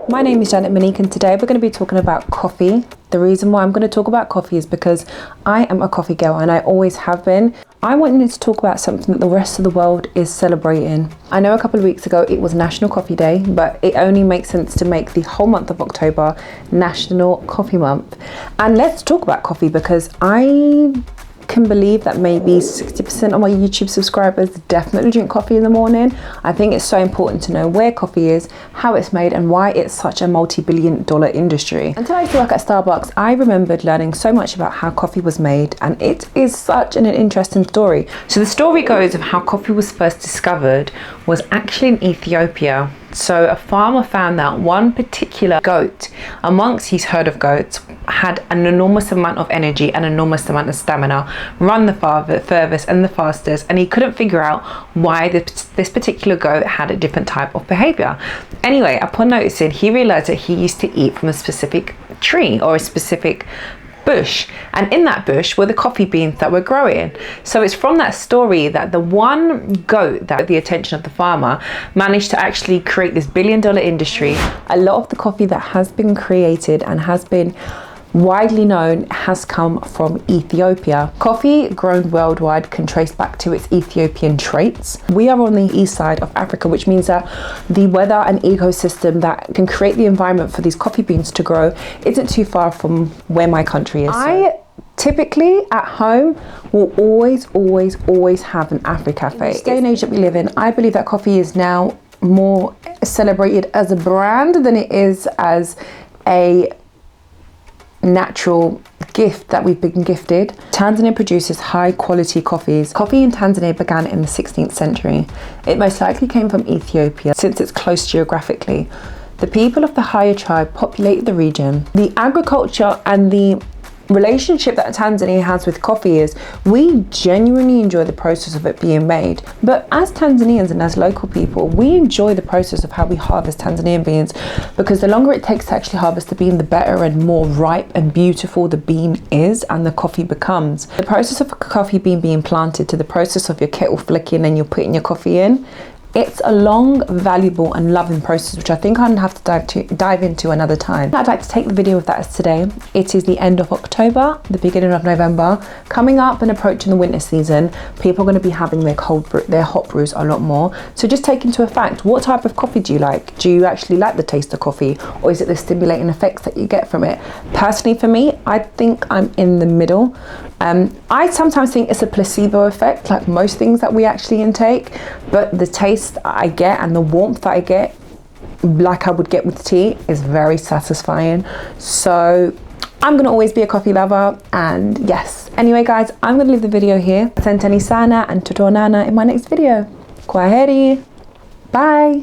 My name is Janet-Monique and today we're going to be talking about coffee. The reason why I'm going to talk about coffee is because I am a coffee girl and I always have been. I wanted to talk about something that the rest of the world is celebrating. I know a couple of weeks ago it was National Coffee Day, but it only makes sense to make the whole month of October National Coffee Month. And let's talk about coffee because I can believe that maybe 60% of my YouTube subscribers definitely drink coffee in the morning. I think it's so important to know where coffee is, how it's made, and why it's such a multi-billion-dollar industry. Until I used to work at Starbucks, I remembered learning so much about how coffee was made, and it is such an interesting story. So the story goes of how coffee was first discovered was actually in Ethiopia. So a farmer found that one particular goat amongst his herd of goats had an enormous amount of energy, an enormous amount of stamina, run the furthest and the fastest, and he couldn't figure out why this particular goat had a different type of behavior. Anyway, upon noticing, he realized that he used to eat from a specific tree or a specific bush, and in that bush were the coffee beans that were growing. So it's from that story that the one goat that the attention of the farmer managed to actually create this billion-dollar industry. A lot of the coffee that has been created and has been widely known has come from Ethiopia. Coffee grown worldwide can trace back to its Ethiopian traits. We are on the east side of Africa, which means that the weather and ecosystem that can create the environment for these coffee beans to grow isn't too far from where my country is. I typically at home will always have an Afri cafe. In this day and age that we live in, I believe that coffee is now more celebrated as a brand than it is as a natural gift that we've been gifted. Tanzania produces high quality coffees. Coffee in Tanzania began in the 16th century. It most likely came from Ethiopia since it's close geographically. The people of the Haya tribe populated the region. The agriculture and the relationship that Tanzania has with coffee is we genuinely enjoy the process of it being made, but as Tanzanians and as local people, we enjoy the process of how we harvest Tanzanian beans, because the longer it takes to actually harvest the bean, the better and more ripe and beautiful the bean is and the coffee becomes. The process of a coffee bean being planted to the process of your kettle flicking and you're putting your coffee in, it's a long, valuable and loving process, which I think I'm gonna have to dive into another time. I'd like to take the video with that as today. It is the end of October, the beginning of November. Coming up and approaching the winter season, people are gonna be having their hot brews a lot more. So just take into effect, what type of coffee do you like? Do you actually like the taste of coffee, or is it the stimulating effects that you get from it? Personally, for me, I think I'm in the middle. I sometimes think it's a placebo effect, like most things that we actually intake, but the taste I get and the warmth that I get, like I would get with tea, is very satisfying. So I'm gonna always be a coffee lover, and yes. Anyway guys, I'm gonna leave the video here. Asanteni sana and tutonana in my next video. Kwaheri. Bye.